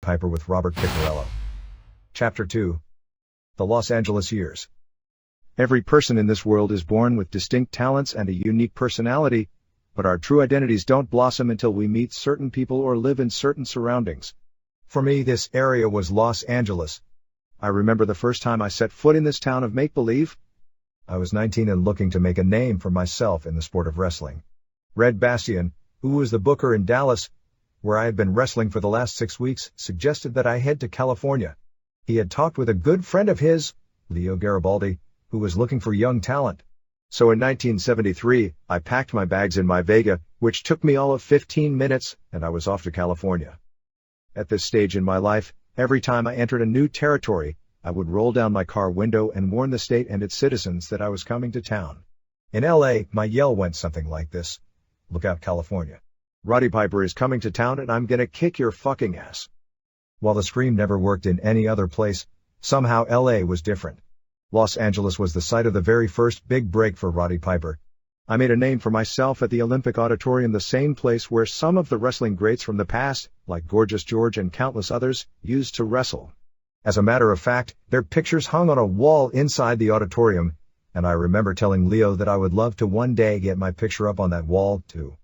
Piper with Robert Piccarello. Chapter 2. The Los Angeles Years. Every person in this world is born with distinct talents and a unique personality, but our true identities don't blossom until we meet certain people or live in certain surroundings. For me, this area was Los Angeles. I remember the first time I set foot in this town of make-believe. I was 19 and looking to make a name for myself in the sport of wrestling. Red Bastian, who was the booker in Dallas, where I had been wrestling for the last 6 weeks, suggested that I head to California. He had talked with a good friend of his, Leo Garibaldi, who was looking for young talent. So in 1973, I packed my bags in my Vega, which took me all of 15 minutes, and I was off to California. At this stage in my life, every time I entered a new territory, I would roll down my car window and warn the state and its citizens that I was coming to town. In LA, my yell went something like this: "Look out, California. Roddy Piper is coming to town and I'm gonna kick your fucking ass." While the scream never worked in any other place, somehow LA was different. Los Angeles was the site of the very first big break for Roddy Piper. I made a name for myself at the Olympic Auditorium, the same place where some of the wrestling greats from the past, like Gorgeous George and countless others, used to wrestle. As a matter of fact, their pictures hung on a wall inside the auditorium, and I remember telling Leo that I would love to one day get my picture up on that wall, too.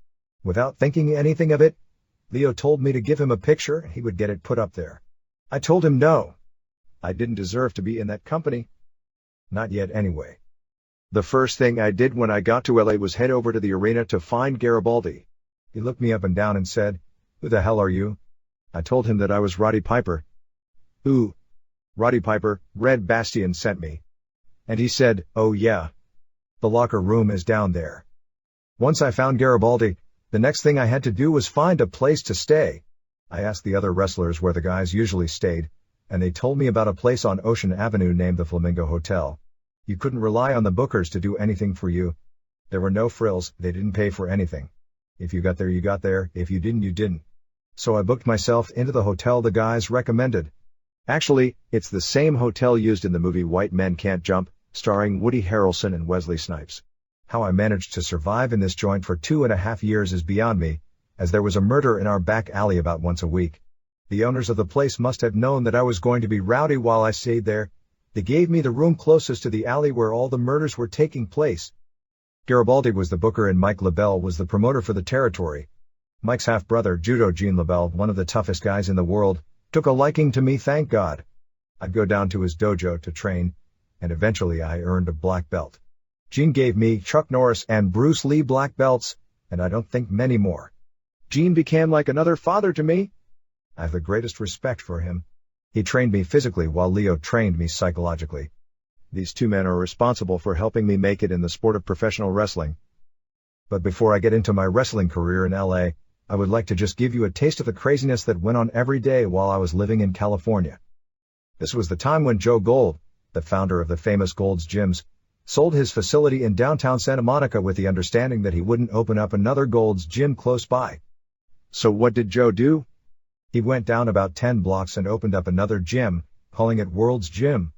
Without thinking anything of it, Leo told me to give him a picture and he would get it put up there. I told him no. I didn't deserve to be in that company. Not yet anyway. The first thing I did when I got to LA was head over to the arena to find Garibaldi. He looked me up and down and said, "Who the hell are you?" I told him that I was Roddy Piper. "Who?" "Roddy Piper, Red Bastian sent me." And he said, "Oh yeah. The locker room is down there." Once I found Garibaldi, the next thing I had to do was find a place to stay. I asked the other wrestlers where the guys usually stayed, and they told me about a place on Ocean Avenue named the Flamingo Hotel. You couldn't rely on the bookers to do anything for you. There were no frills, they didn't pay for anything. If you got there, you got there, if you didn't, you didn't. So I booked myself into the hotel the guys recommended. Actually, it's the same hotel used in the movie White Men Can't Jump, starring Woody Harrelson and Wesley Snipes. How I managed to survive in this joint for 2.5 years is beyond me, as there was a murder in our back alley about once a week. The owners of the place must have known that I was going to be rowdy while I stayed there. They gave me the room closest to the alley where all the murders were taking place. Garibaldi was the booker and Mike LaBelle was the promoter for the territory. Mike's half-brother, Judo Gene LaBelle, one of the toughest guys in the world, took a liking to me, thank God. I'd go down to his dojo to train, and eventually I earned a black belt. Gene gave me Chuck Norris and Bruce Lee black belts, and I don't think many more. Gene became like another father to me. I have the greatest respect for him. He trained me physically while Leo trained me psychologically. These two men are responsible for helping me make it in the sport of professional wrestling. But before I get into my wrestling career in LA, I would like to just give you a taste of the craziness that went on every day while I was living in California. This was the time when Joe Gold, the founder of the famous Gold's Gyms, sold his facility in downtown Santa Monica with the understanding that he wouldn't open up another Gold's Gym close by. So what did Joe do? He went down about 10 blocks and opened up another gym, calling it World's Gym.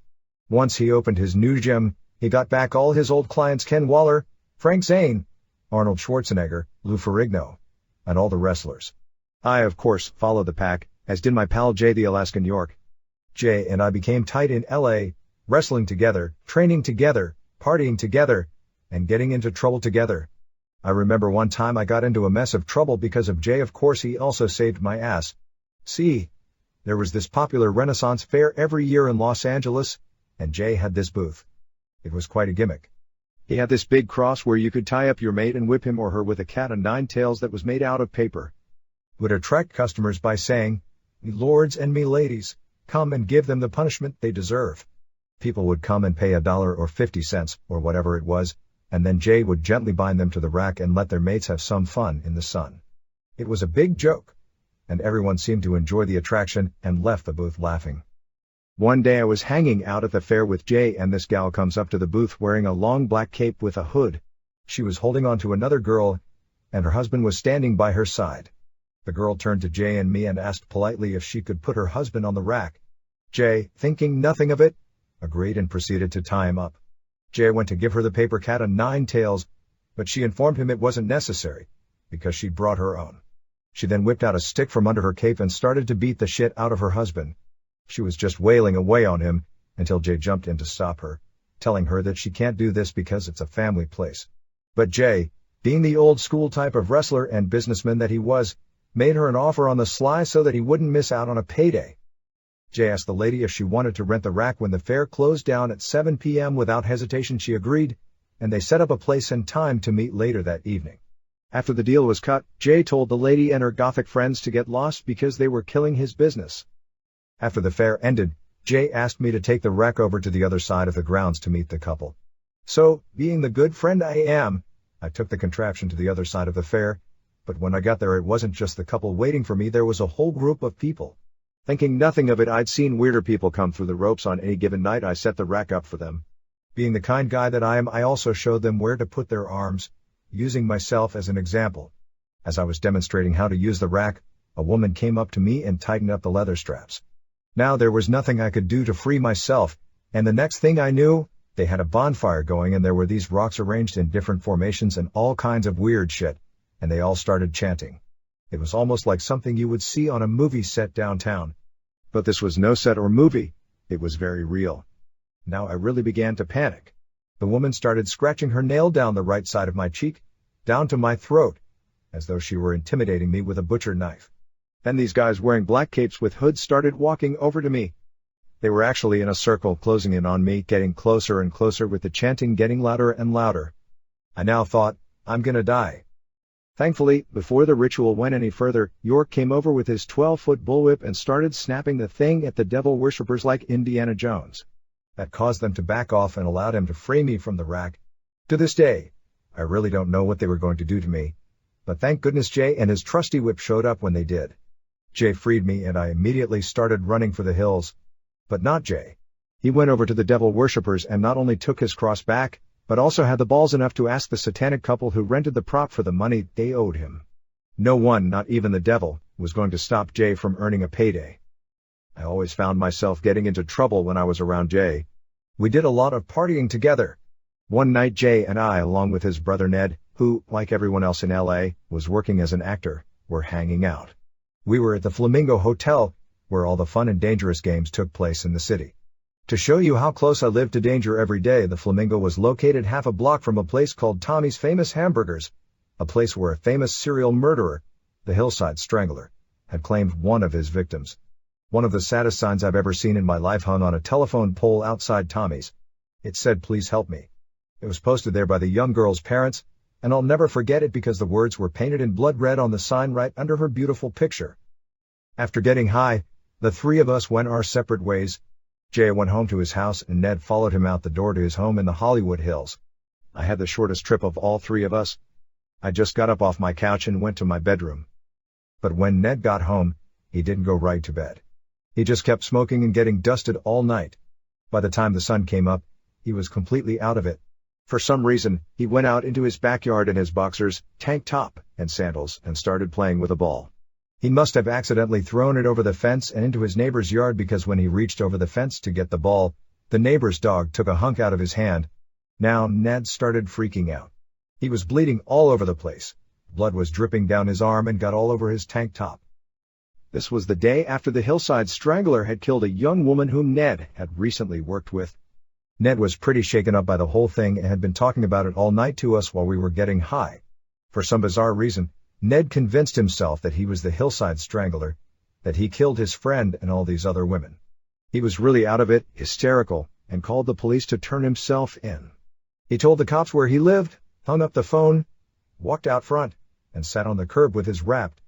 Once he opened his new gym, he got back all his old clients: Ken Waller, Frank Zane, Arnold Schwarzenegger, Lou Ferrigno, and all the wrestlers. I, of course, followed the pack, as did my pal Jay the Alaskan York. Jay and I became tight in LA, wrestling together, training together, partying together, and getting into trouble together. I remember one time I got into a mess of trouble because of Jay. Of course, he also saved my ass. See, there was this popular Renaissance fair every year in Los Angeles, and Jay had this booth. It was quite a gimmick. He had this big cross where you could tie up your mate and whip him or her with a cat o' nine tails that was made out of paper. He would attract customers by saying, "Me lords and me ladies, come and give them the punishment they deserve." People would come and pay $1 or 50 cents, or whatever it was, and then Jay would gently bind them to the rack and let their mates have some fun in the sun. It was a big joke, and everyone seemed to enjoy the attraction and left the booth laughing. One day I was hanging out at the fair with Jay and this gal comes up to the booth wearing a long black cape with a hood. She was holding on to another girl, and her husband was standing by her side. The girl turned to Jay and me and asked politely if she could put her husband on the rack. Jay, thinking nothing of it, agreed and proceeded to tie him up. Jay went to give her the paper cat o' nine tails, but she informed him it wasn't necessary, because she brought her own. She then whipped out a stick from under her cape and started to beat the shit out of her husband. She was just wailing away on him, until Jay jumped in to stop her, telling her that she can't do this because it's a family place. But Jay, being the old school type of wrestler and businessman that he was, made her an offer on the sly so that he wouldn't miss out on a payday. Jay asked the lady if she wanted to rent the rack when the fair closed down at 7 p.m. Without hesitation she agreed, and they set up a place and time to meet later that evening. After the deal was cut, Jay told the lady and her gothic friends to get lost because they were killing his business. After the fair ended, Jay asked me to take the rack over to the other side of the grounds to meet the couple. So, being the good friend I am, I took the contraption to the other side of the fair, but when I got there it wasn't just the couple waiting for me, there was a whole group of people. Thinking nothing of it, I'd seen weirder people come through the ropes on any given night. I set the rack up for them. Being the kind guy that I am, I also showed them where to put their arms, using myself as an example. As I was demonstrating how to use the rack, a woman came up to me and tightened up the leather straps. Now there was nothing I could do to free myself, and the next thing I knew, they had a bonfire going and there were these rocks arranged in different formations and all kinds of weird shit, and they all started chanting. It was almost like something you would see on a movie set downtown. But this was no set or movie, it was very real. Now I really began to panic. The woman started scratching her nail down the right side of my cheek, down to my throat, as though she were intimidating me with a butcher knife. Then these guys wearing black capes with hoods started walking over to me. They were actually in a circle closing in on me, getting closer and closer with the chanting getting louder and louder. I now thought, I'm gonna die. Thankfully, before the ritual went any further, York came over with his 12-foot bullwhip and started snapping the thing at the devil worshippers like Indiana Jones. That caused them to back off and allowed him to free me from the rack. To this day, I really don't know what they were going to do to me, but thank goodness Jay and his trusty whip showed up when they did. Jay freed me and I immediately started running for the hills. But not Jay. He went over to the devil worshippers and not only took his cross back, but also had the balls enough to ask the satanic couple who rented the prop for the money they owed him. No one, not even the devil, was going to stop Jay from earning a payday. I always found myself getting into trouble when I was around Jay. We did a lot of partying together. One night Jay and I, along with his brother Ned, who, like everyone else in LA, was working as an actor, were hanging out. We were at the Flamingo Hotel, where all the fun and dangerous games took place in the city. To show you how close I lived to danger every day, the Flamingo was located half a block from a place called Tommy's Famous Hamburgers, a place where a famous serial murderer, the Hillside Strangler, had claimed one of his victims. One of the saddest signs I've ever seen in my life hung on a telephone pole outside Tommy's. It said, "Please help me." It was posted there by the young girl's parents, and I'll never forget it because the words were painted in blood red on the sign right under her beautiful picture. After getting high, the three of us went our separate ways. Jay went home to his house and Ned followed him out the door to his home in the Hollywood Hills. I had the shortest trip of all three of us. I just got up off my couch and went to my bedroom. But when Ned got home, he didn't go right to bed. He just kept smoking and getting dusted all night. By the time the sun came up, he was completely out of it. For some reason, he went out into his backyard in his boxers, tank top, and sandals and started playing with a ball. He must have accidentally thrown it over the fence and into his neighbor's yard because when he reached over the fence to get the ball, the neighbor's dog took a hunk out of his hand. Now Ned started freaking out. He was bleeding all over the place. Blood was dripping down his arm and got all over his tank top. This was the day after the Hillside Strangler had killed a young woman whom Ned had recently worked with. Ned was pretty shaken up by the whole thing and had been talking about it all night to us while we were getting high. For some bizarre reason, Ned convinced himself that he was the Hillside Strangler, that he killed his friend and all these other women. He was really out of it, hysterical, and called the police to turn himself in. He told the cops where he lived, hung up the phone, walked out front, and sat on the curb with his wrapped,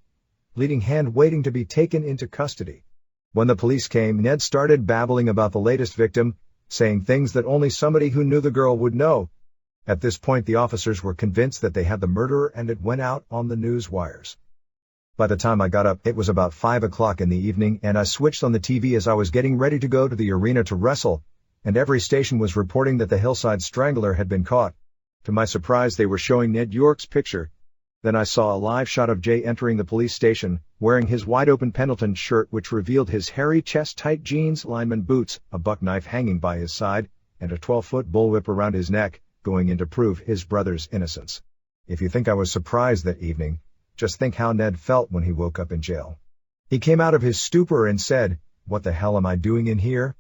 bleeding hand waiting to be taken into custody. When the police came, Ned started babbling about the latest victim, saying things that only somebody who knew the girl would know. At this point the officers were convinced that they had the murderer and it went out on the news wires. By the time I got up, it was about 5 o'clock in the evening and I switched on the TV as I was getting ready to go to the arena to wrestle, and every station was reporting that the Hillside Strangler had been caught. To my surprise they were showing Ned York's picture. Then I saw a live shot of Jay entering the police station, wearing his wide-open Pendleton shirt which revealed his hairy chest-tight jeans, lineman boots, a buck knife hanging by his side, and a 12-foot bullwhip around his neck, going in to prove his brother's innocence. If you think I was surprised that evening, Just think how Ned felt when he woke up in jail. He came out of his stupor and said, "What the hell am I doing in here?"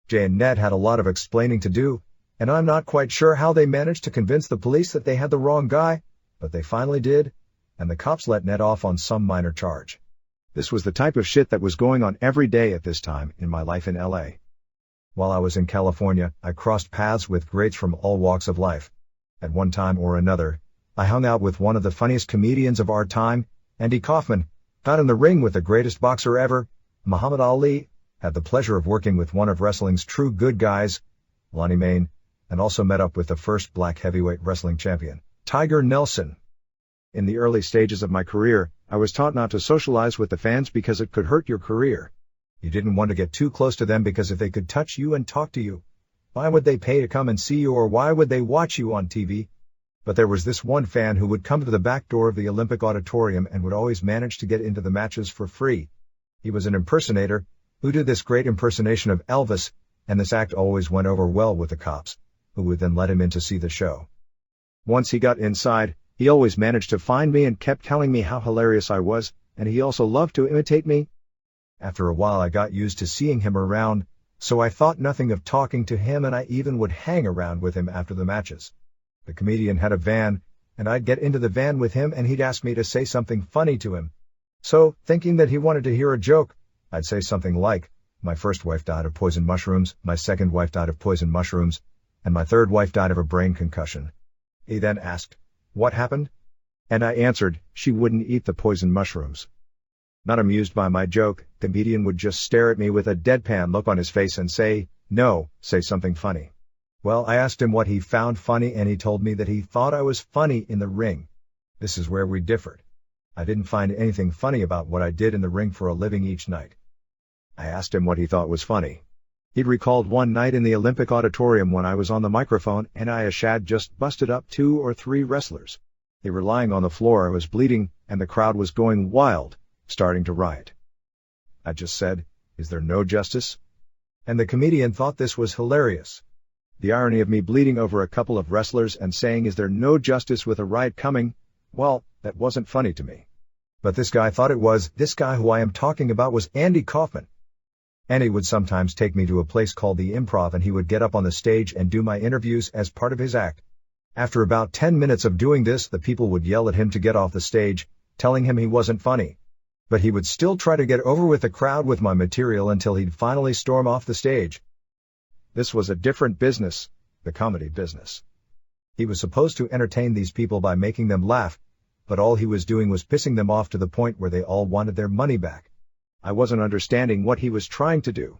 Jay and Ned had a lot of explaining to do, and I'm not quite sure how they managed to convince the police that they had the wrong guy, but they finally did, and the cops let Ned off on some minor charge. This was the type of shit that was going on every day at this time in my life in LA. While I was in California, I crossed paths with greats from all walks of life. At one time or another, I hung out with one of the funniest comedians of our time, Andy Kaufman, got in the ring with the greatest boxer ever, Muhammad Ali, had the pleasure of working with one of wrestling's true good guys, Lonnie Main, and also met up with the first black heavyweight wrestling champion, Tiger Nelson. In the early stages of my career, I was taught not to socialize with the fans because it could hurt your career. You didn't want to get too close to them because if they could touch you and talk to you, why would they pay to come and see you, or why would they watch you on TV? But there was this one fan who would come to the back door of the Olympic Auditorium and would always manage to get into the matches for free. He was an impersonator who did this great impersonation of Elvis, and this act always went over well with the cops, who would then let him in to see the show. Once he got inside, he always managed to find me and kept telling me how hilarious I was, and he also loved to imitate me. After a while I got used to seeing him around, so I thought nothing of talking to him, and I even would hang around with him after the matches. The comedian had a van, and I'd get into the van with him and he'd ask me to say something funny to him. So, thinking that he wanted to hear a joke, I'd say something like, "My first wife died of poisoned mushrooms, my second wife died of poisoned mushrooms, and my third wife died of a brain concussion." He then asked, "What happened?" And I answered, "She wouldn't eat the poisoned mushrooms." Not amused by my joke, the comedian would just stare at me with a deadpan look on his face and say, "No, say something funny." Well, I asked him what he found funny, and he told me that he thought I was funny in the ring. This is where we differed. I didn't find anything funny about what I did in the ring for a living each night. I asked him what he thought was funny. He'd recalled one night in the Olympic Auditorium when I was on the microphone and I had just busted up 2 or 3 wrestlers. They were lying on the floor, I was bleeding, and the crowd was going wild, starting to riot. I just said, "Is there no justice?" And the comedian thought this was hilarious. The irony of me bleeding over a couple of wrestlers and saying, "Is there no justice?" with a riot coming, well, that wasn't funny to me. But this guy thought it was. This guy who I am talking about was Andy Kaufman. Andy would sometimes take me to a place called the Improv, and he would get up on the stage and do my interviews as part of his act. After about 10 minutes of doing this, the people would yell at him to get off the stage, telling him he wasn't funny. But he would still try to get over with the crowd with my material until he'd finally storm off the stage. This was a different business, the comedy business. He was supposed to entertain these people by making them laugh, but all he was doing was pissing them off to the point where they all wanted their money back. I wasn't understanding what he was trying to do.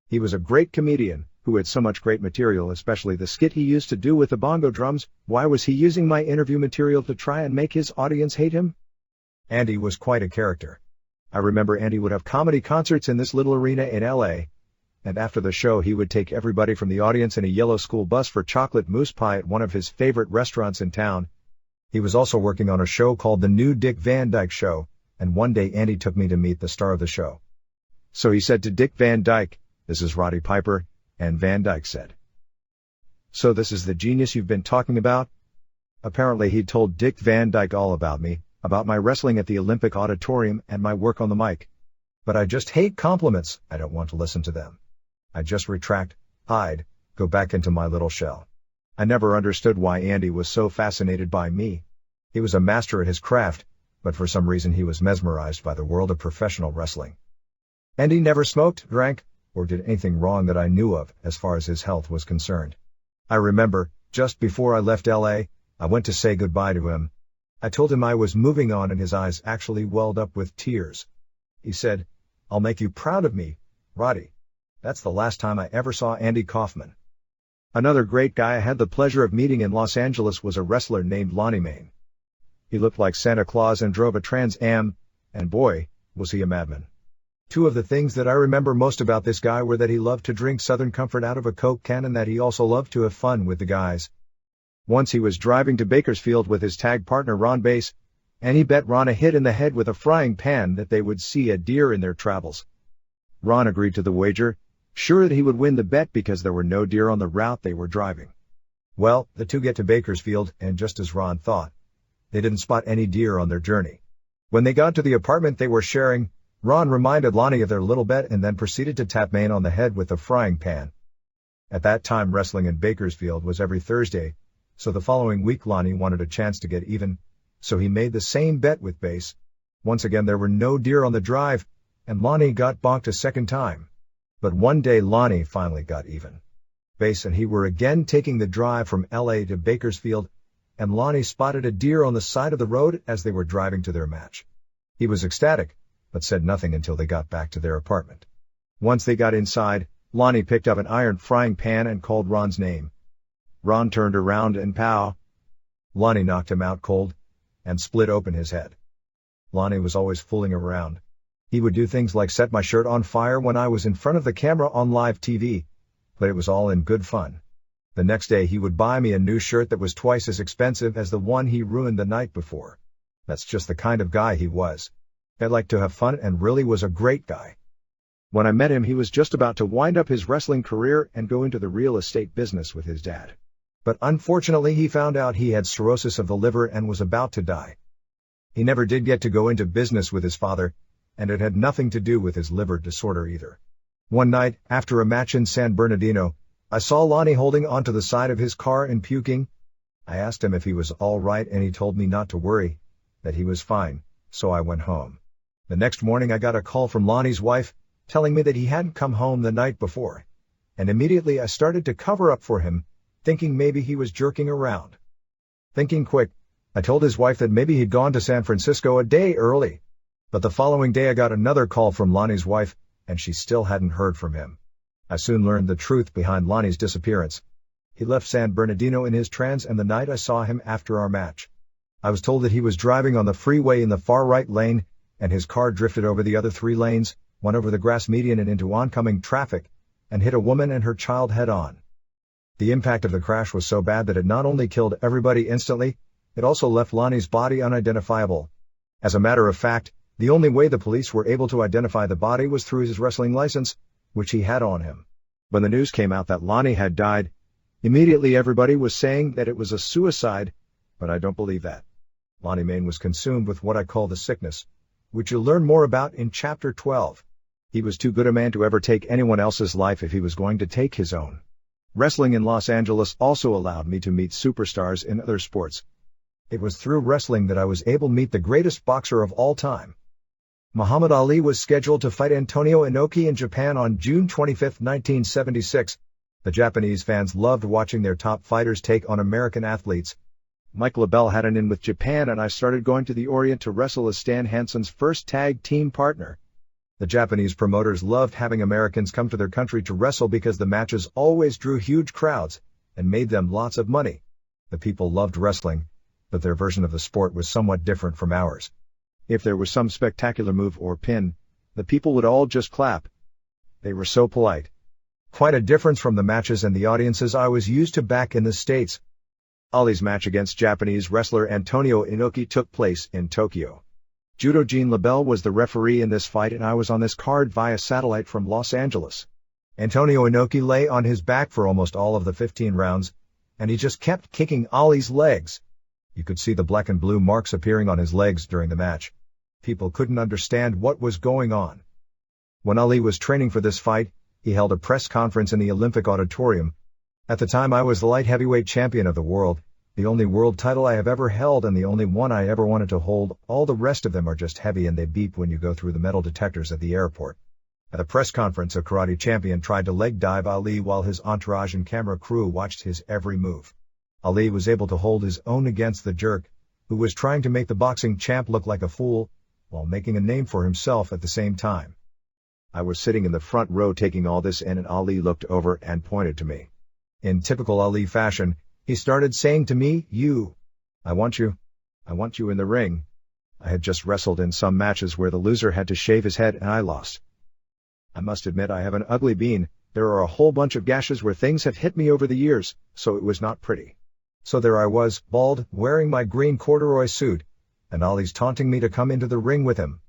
He was a great comedian, who had so much great material, especially the skit he used to do with the bongo drums. Why was he using my interview material to try and make his audience hate him? Andy was quite a character. I remember Andy would have comedy concerts in this little arena in LA, and after the show he would take everybody from the audience in a yellow school bus for chocolate mousse pie at one of his favorite restaurants in town. He was also working on a show called The New Dick Van Dyke Show, and one day Andy took me to meet the star of the show. So he said to Dick Van Dyke, "This is Roddy Piper," and Van Dyke said, "So this is the genius you've been talking about?" Apparently he'd told Dick Van Dyke all about me, about my wrestling at the Olympic Auditorium and my work on the mic. But I just hate compliments, I don't want to listen to them. I just retract, hide, go back into my little shell. I never understood why Andy was so fascinated by me. He was a master at his craft, but for some reason he was mesmerized by the world of professional wrestling. Andy never smoked, drank, or did anything wrong that I knew of as far as his health was concerned. I remember, just before I left LA, I went to say goodbye to him. I told him I was moving on, and his eyes actually welled up with tears. He said, "I'll make you proud of me, Roddy." That's the last time I ever saw Andy Kaufman. Another great guy I had the pleasure of meeting in Los Angeles was a wrestler named Lonnie Main. He looked like Santa Claus and drove a Trans Am, and boy, was he a madman. 2 of the things that I remember most about this guy were that he loved to drink Southern Comfort out of a Coke can, and that he also loved to have fun with the guys. Once he was driving to Bakersfield with his tag partner Ron Bass, and he bet Ron a hit in the head with a frying pan that they would see a deer in their travels. Ron agreed to the wager, sure that he would win the bet because there were no deer on the route they were driving. Well, the 2 get to Bakersfield, and just as Ron thought, they didn't spot any deer on their journey. When they got to the apartment they were sharing, Ron reminded Lonnie of their little bet and then proceeded to tap Maine on the head with the frying pan. At that time wrestling in Bakersfield was every Thursday, so the following week Lonnie wanted a chance to get even, so he made the same bet with Bass. Once again there were no deer on the drive, and Lonnie got bonked a second time. But one day Lonnie finally got even. Bass and he were again taking the drive from LA to Bakersfield, and Lonnie spotted a deer on the side of the road as they were driving to their match. He was ecstatic, but said nothing until they got back to their apartment. Once they got inside, Lonnie picked up an iron frying pan and called Ron's name. Ron turned around and pow! Lonnie knocked him out cold, and split open his head. Lonnie was always fooling around. He would do things like set my shirt on fire when I was in front of the camera on live TV, but it was all in good fun. The next day he would buy me a new shirt that was twice as expensive as the one he ruined the night before. That's just the kind of guy he was. He liked to have fun and really was a great guy. When I met him he was just about to wind up his wrestling career and go into the real estate business with his dad. But unfortunately he found out he had cirrhosis of the liver and was about to die. He never did get to go into business with his father, and it had nothing to do with his liver disorder either. One night, after a match in San Bernardino, I saw Lonnie holding onto the side of his car and puking. I asked him if he was all right and he told me not to worry, that he was fine, so I went home. The next morning I got a call from Lonnie's wife, telling me that he hadn't come home the night before, and immediately I started to cover up for him, thinking maybe he was jerking around. Thinking quick, I told his wife that maybe he'd gone to San Francisco a day early. But the following day I got another call from Lonnie's wife, and she still hadn't heard from him. I soon learned the truth behind Lonnie's disappearance. He left San Bernardino in his trance, and the night I saw him after our match, I was told that he was driving on the freeway in the far right lane, and his car drifted over the other 3 lanes, went over the grass median and into oncoming traffic, and hit a woman and her child head-on. The impact of the crash was so bad that it not only killed everybody instantly, it also left Lonnie's body unidentifiable. As a matter of fact, the only way the police were able to identify the body was through his wrestling license, which he had on him. When the news came out that Lonnie had died, immediately everybody was saying that it was a suicide, but I don't believe that. Lonnie Main was consumed with what I call the sickness, which you'll learn more about in Chapter 12. He was too good a man to ever take anyone else's life if he was going to take his own. Wrestling in Los Angeles also allowed me to meet superstars in other sports. It was through wrestling that I was able to meet the greatest boxer of all time. Muhammad Ali was scheduled to fight Antonio Inoki in Japan on June 25, 1976. The Japanese fans loved watching their top fighters take on American athletes. Mike LaBelle had an in with Japan, and I started going to the Orient to wrestle as Stan Hansen's first tag team partner. The Japanese promoters loved having Americans come to their country to wrestle because the matches always drew huge crowds and made them lots of money. The people loved wrestling, but their version of the sport was somewhat different from ours. If there was some spectacular move or pin, the people would all just clap. They were so polite. Quite a difference from the matches and the audiences I was used to back in the States. Ali's match against Japanese wrestler Antonio Inoki took place in Tokyo. Judo Gene LaBelle was the referee in this fight, and I was on this card via satellite from Los Angeles. Antonio Inoki lay on his back for almost all of the 15 rounds, and he just kept kicking Ali's legs. You could see the black and blue marks appearing on his legs during the match. People couldn't understand what was going on. When Ali was training for this fight, he held a press conference in the Olympic Auditorium. At the time I was the light heavyweight champion of the world, the only world title I have ever held and the only one I ever wanted to hold. All the rest of them are just heavy and they beep when you go through the metal detectors at the airport. At a press conference, a karate champion tried to leg dive Ali while his entourage and camera crew watched his every move. Ali was able to hold his own against the jerk, who was trying to make the boxing champ look like a fool, while making a name for himself at the same time. I was sitting in the front row taking all this in, and Ali looked over and pointed to me. In typical Ali fashion, he started saying to me, I want you in the ring. I had just wrestled in some matches where the loser had to shave his head and I lost. I must admit I have an ugly bean. There are a whole bunch of gashes where things have hit me over the years, so it was not pretty. So there I was, bald, wearing my green corduroy suit, and Ali's taunting me to come into the ring with him.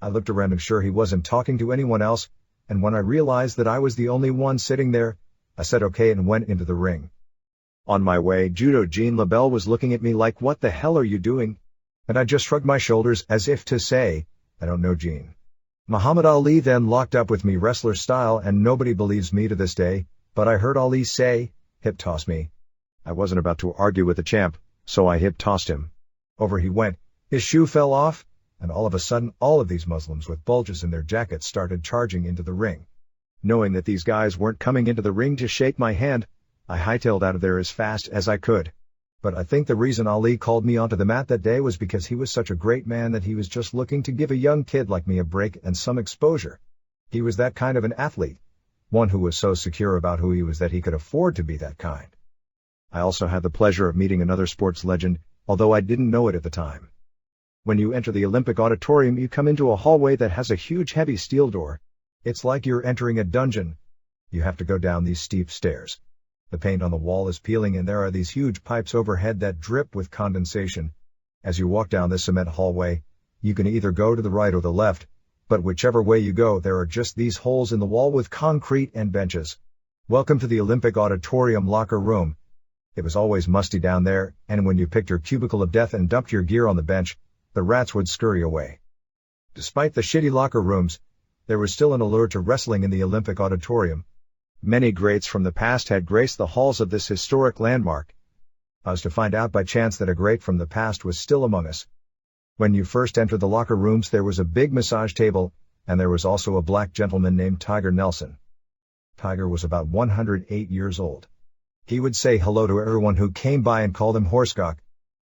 I looked around and sure he wasn't talking to anyone else, and when I realized that I was the only one sitting there, I said okay and went into the ring. On my way, Judo Gene LaBelle was looking at me like, "What the hell are you doing? And I just shrugged my shoulders as if to say, I don't know Gene. Muhammad Ali then locked up with me wrestler style, and nobody believes me to this day, but I heard Ali say, hip toss me. I wasn't about to argue with the champ, so I hip tossed him. Over he went, his shoe fell off, and all of a sudden all of these Muslims with bulges in their jackets started charging into the ring. Knowing that these guys weren't coming into the ring to shake my hand, I hightailed out of there as fast as I could. But I think the reason Ali called me onto the mat that day was because he was such a great man that he was just looking to give a young kid like me a break and some exposure. He was that kind of an athlete, one who was so secure about who he was that he could afford to be that kind. I also had the pleasure of meeting another sports legend, although I didn't know it at the time. When you enter the Olympic Auditorium, you come into a hallway that has a huge heavy steel door. It's like you're entering a dungeon. You have to go down these steep stairs. The paint on the wall is peeling and there are these huge pipes overhead that drip with condensation. As you walk down this cement hallway, you can either go to the right or the left, but whichever way you go there are just these holes in the wall with concrete and benches. Welcome to the Olympic Auditorium locker room. It was always musty down there, and when you picked your cubicle of death and dumped your gear on the bench, the rats would scurry away. Despite the shitty locker rooms, there was still an allure to wrestling in the Olympic Auditorium. Many greats from the past had graced the halls of this historic landmark. I was to find out by chance that a great from the past was still among us. When you first entered the locker rooms there was a big massage table, and there was also a black gentleman named Tiger Nelson. Tiger was about 108 years old. He would say hello to everyone who came by and called him Horsecock.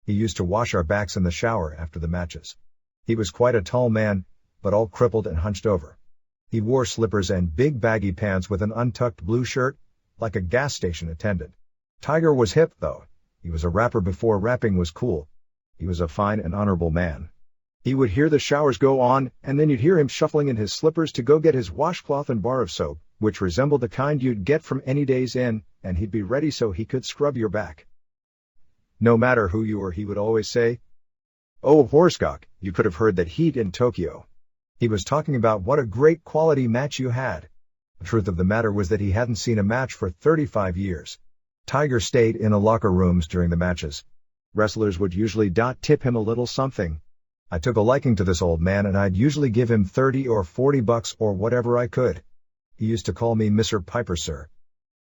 He used to wash our backs in the shower after the matches. He was quite a tall man, but all crippled and hunched over. He wore slippers and big baggy pants with an untucked blue shirt, like a gas station attendant. Tiger was hip, though. He was a rapper before rapping was cool. He was a fine and honorable man. He would hear the showers go on, and then you'd hear him shuffling in his slippers to go get his washcloth and bar of soap, which resembled the kind you'd get from any day's inn, and he'd be ready so he could scrub your back. No matter who you were, he would always say, "Oh, Horsecock, you could have heard that heat in Tokyo." He was talking about what a great quality match you had. The truth of the matter was that he hadn't seen a match for 35 years. Tiger stayed in the locker rooms during the matches. Wrestlers would usually tip him a little something. I took a liking to this old man and I'd usually give him $30 or $40 or whatever I could. He used to call me Mr. Piper, sir.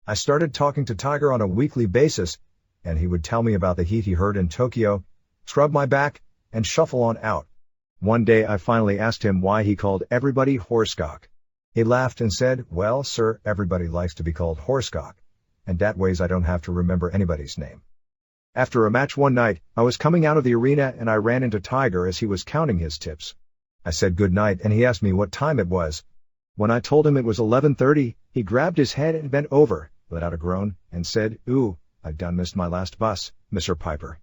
I started talking to Tiger on a weekly basis, and he would tell me about the heat he heard in Tokyo, scrub my back, and shuffle on out. One day I finally asked him why he called everybody Horsecock. He laughed and said, "Well, sir, everybody likes to be called Horsecock, and that ways I don't have to remember anybody's name." After a match one night, I was coming out of the arena and I ran into Tiger as he was counting his tips. I said good night and he asked me what time it was. When I told him it was 11:30, he grabbed his head and bent over, let out a groan, and said, "Ooh, I done missed my last bus, Mr. Piper."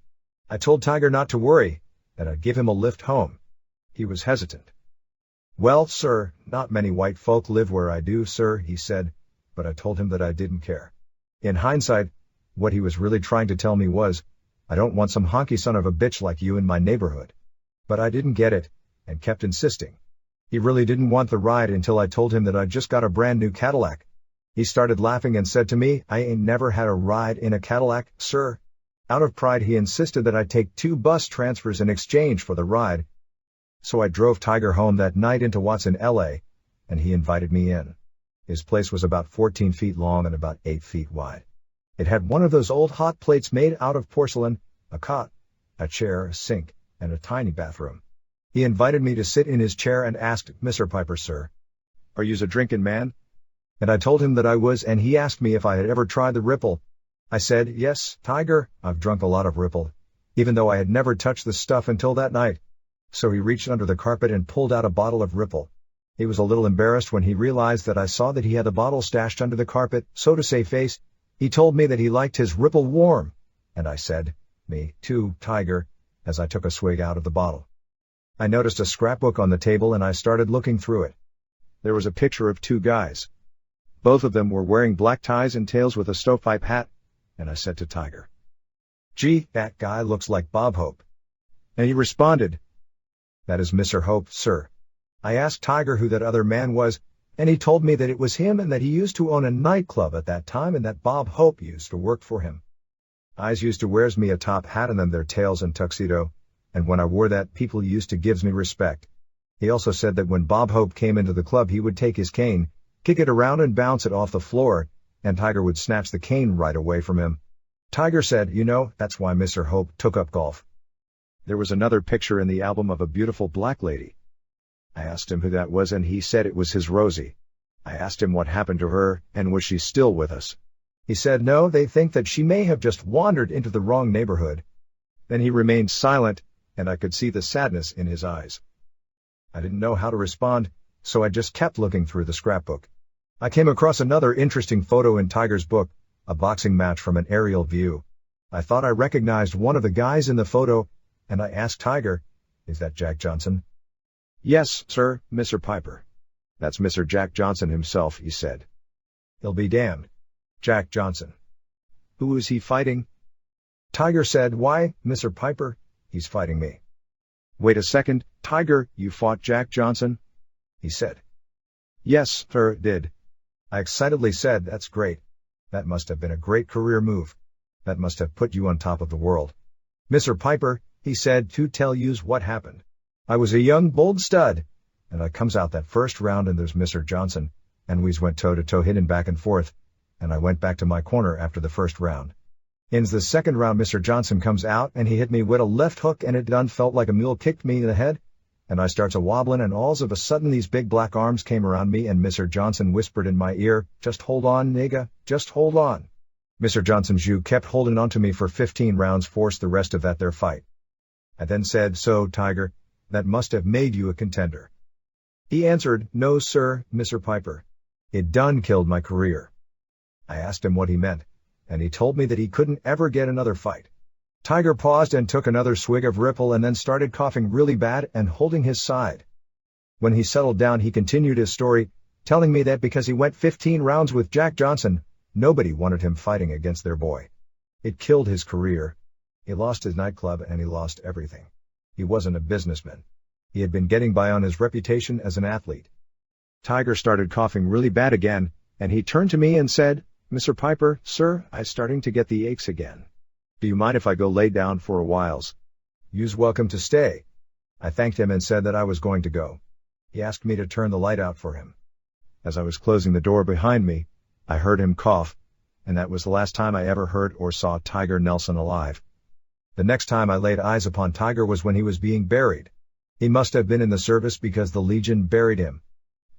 I told Tiger not to worry, that I'd give him a lift home. He was hesitant. "Well, sir, not many white folk live where I do, sir," he said, but I told him that I didn't care. In hindsight, what he was really trying to tell me was, I don't want some honky son of a bitch like you in my neighborhood. But I didn't get it, and kept insisting. He really didn't want the ride until I told him that I just got a brand new Cadillac. He started laughing and said to me, "I ain't never had a ride in a Cadillac, sir." Out of pride he insisted that I take 2 bus transfers in exchange for the ride. So I drove Tiger home that night into Watson, LA, and he invited me in. His place was about 14 feet long and about 8 feet wide. It had one of those old hot plates made out of porcelain, a cot, a chair, a sink, and a tiny bathroom. He invited me to sit in his chair and asked, "Mr. Piper, sir, are yous a drinkin' man?" And I told him that I was, and he asked me if I had ever tried the Ripple. I said, "Yes, Tiger, I've drunk a lot of Ripple," even though I had never touched the stuff until that night. So he reached under the carpet and pulled out a bottle of Ripple. He was a little embarrassed when he realized that I saw that he had the bottle stashed under the carpet, so to save face, he told me that he liked his Ripple warm, and I said, "Me too, Tiger," as I took a swig out of the bottle. I noticed a scrapbook on the table and I started looking through it. There was a picture of 2 guys. Both of them were wearing black ties and tails with a stovepipe hat, and I said to Tiger, "Gee, that guy looks like Bob Hope." And he responded, "That is Mr. Hope, sir." I asked Tiger who that other man was, and he told me that it was him and that he used to own a nightclub at that time and that Bob Hope used to work for him. Eyes used to wears me a top hat and then their tails and tuxedo, and when I wore that, people used to gives me respect. He also said that when Bob Hope came into the club, he would take his cane, kick it around and bounce it off the floor, and Tiger would snatch the cane right away from him. Tiger said, that's why Mr. Hope took up golf. There was another picture in the album of a beautiful black lady. I asked him who that was, and he said it was his Rosie. I asked him what happened to her, and was she still with us. He said no, they think that she may have just wandered into the wrong neighborhood. Then he remained silent, and I could see the sadness in his eyes. I didn't know how to respond, so I just kept looking through the scrapbook. I came across another interesting photo in Tiger's book, a boxing match from an aerial view. I thought I recognized one of the guys in the photo, and I asked Tiger, "Is that Jack Johnson?" "Yes, sir, Mr. Piper. That's Mr. Jack Johnson himself," he said. "He'll be damned. Jack Johnson. Who is he fighting?" Tiger said, "Why, Mr. Piper, he's fighting me." "Wait a second, Tiger, you fought Jack Johnson?" he said. "Yes, sir, did." I excitedly said, "That's great. That must have been a great career move. That must have put you on top of the world." "Mr. Piper," he said, "to tell yous what happened. I was a young bold stud, and I comes out that first round and there's Mr. Johnson, and we's went toe-to-toe hitting back and forth, and I went back to my corner after the first round. In's the second round Mr. Johnson comes out and he hit me with a left hook and it done felt like a mule kicked me in the head, and I starts a wobbling and alls of a sudden these big black arms came around me and Mr. Johnson whispered in my ear, 'Just hold on, nigga, just hold on.' Mr. Johnson's you kept holding on to me for 15 rounds, forced the rest of that there fight." I then said, "So, Tiger, that must have made you a contender." He answered, "No, sir, Mr. Piper. It done killed my career." I asked him what he meant, and he told me that he couldn't ever get another fight. Tiger paused and took another swig of Ripple and then started coughing really bad and holding his side. When he settled down, he continued his story, telling me that because he went 15 rounds with Jack Johnson, nobody wanted him fighting against their boy. It killed his career. He lost his nightclub and he lost everything. He wasn't a businessman. He had been getting by on his reputation as an athlete. Tiger started coughing really bad again, and he turned to me and said, "Mr. Piper, sir, I'm starting to get the aches again. Do you mind if I go lay down for a whiles?" "You's welcome to stay." I thanked him and said that I was going to go. He asked me to turn the light out for him. As I was closing the door behind me, I heard him cough, and that was the last time I ever heard or saw Tiger Nelson alive. The next time I laid eyes upon Tiger was when he was being buried. He must have been in the service because the Legion buried him.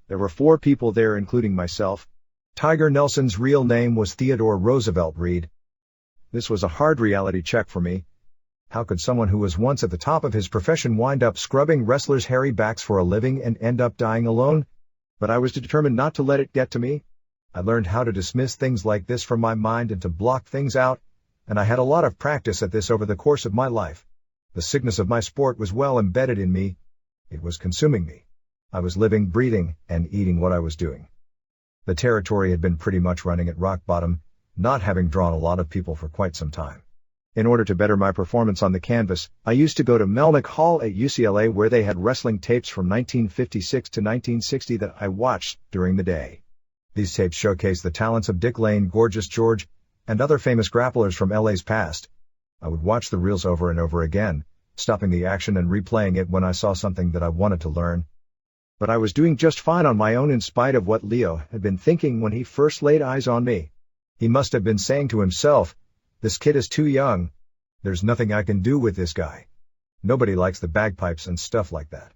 There were 4 people there, including myself. Tiger Nelson's real name was Theodore Roosevelt Reed. This was a hard reality check for me. How could someone who was once at the top of his profession wind up scrubbing wrestlers' hairy backs for a living and end up dying alone? But I was determined not to let it get to me. I learned how to dismiss things like this from my mind and to block things out, and I had a lot of practice at this over the course of my life. The sickness of my sport was well embedded in me. It was consuming me. I was living, breathing, and eating what I was doing. The territory had been pretty much running at rock bottom, not having drawn a lot of people for quite some time. In order to better my performance on the canvas, I used to go to Melnick Hall at UCLA, where they had wrestling tapes from 1956 to 1960 that I watched during the day. These tapes showcased the talents of Dick Lane, Gorgeous George, and other famous grapplers from LA's past. I would watch the reels over and over again, stopping the action and replaying it when I saw something that I wanted to learn. But I was doing just fine on my own in spite of what Leo had been thinking when he first laid eyes on me. He must have been saying to himself, "This kid is too young. There's nothing I can do with this guy. Nobody likes the bagpipes and stuff like that.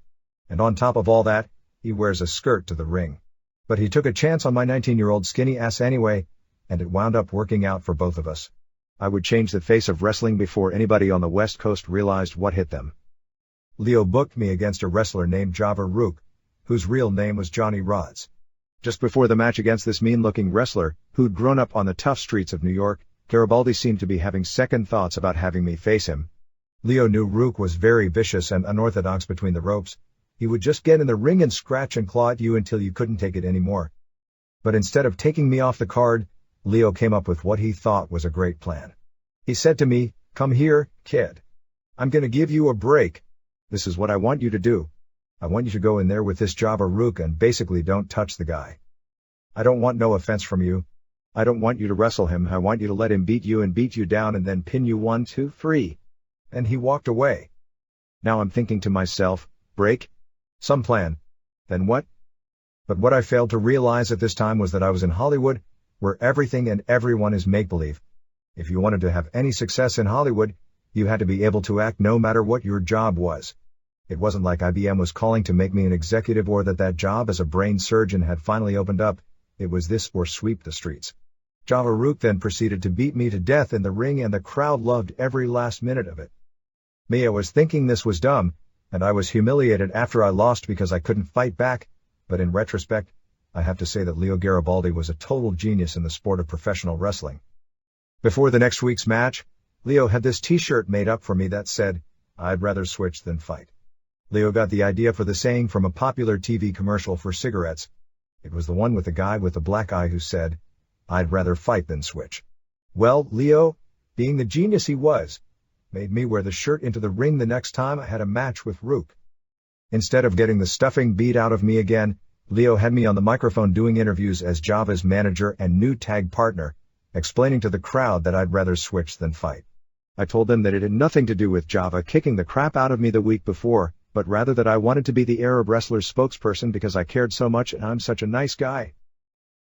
And on top of all that, he wears a skirt to the ring." But he took a chance on my 19-year-old skinny ass anyway, and it wound up working out for both of us. I would change the face of wrestling before anybody on the West Coast realized what hit them. Leo booked me against a wrestler named Java Rook, whose real name was Johnny Rods. Just before the match against this mean-looking wrestler, who'd grown up on the tough streets of New York, Garibaldi seemed to be having second thoughts about having me face him. Leo knew Rook was very vicious and unorthodox between the ropes. He would just get in the ring and scratch and claw at you until you couldn't take it anymore. But instead of taking me off the card, Leo came up with what he thought was a great plan. He said to me, "Come here, kid. I'm gonna give you a break. This is what I want you to do. I want you to go in there with this Java Rook and basically don't touch the guy. I don't want no offense from you. I don't want you to wrestle him. I want you to let him beat you and beat you down and then pin you 1, 2, 3. And he walked away. Now I'm thinking to myself, break? Some plan. Then what? But what I failed to realize at this time was that I was in Hollywood, where everything and everyone is make-believe. If you wanted to have any success in Hollywood, you had to be able to act no matter what your job was. It wasn't like IBM was calling to make me an executive or that job as a brain surgeon had finally opened up. It was this or sweep the streets. Java Rook then proceeded to beat me to death in the ring, and the crowd loved every last minute of it. Me, I was thinking this was dumb, and I was humiliated after I lost because I couldn't fight back, but in retrospect, I have to say that Leo Garibaldi was a total genius in the sport of professional wrestling. Before the next week's match, Leo had this t-shirt made up for me that said, "I'd rather switch than fight." Leo got the idea for the saying from a popular TV commercial for cigarettes. It was the one with the guy with the black eye who said, "I'd rather fight than switch." Well, Leo, being the genius he was, made me wear the shirt into the ring the next time I had a match with Rook. Instead of getting the stuffing beat out of me again, Leo had me on the microphone doing interviews as Java's manager and new tag partner, explaining to the crowd that I'd rather switch than fight. I told them that it had nothing to do with Java kicking the crap out of me the week before, but rather that I wanted to be the Arab wrestler's spokesperson because I cared so much and I'm such a nice guy.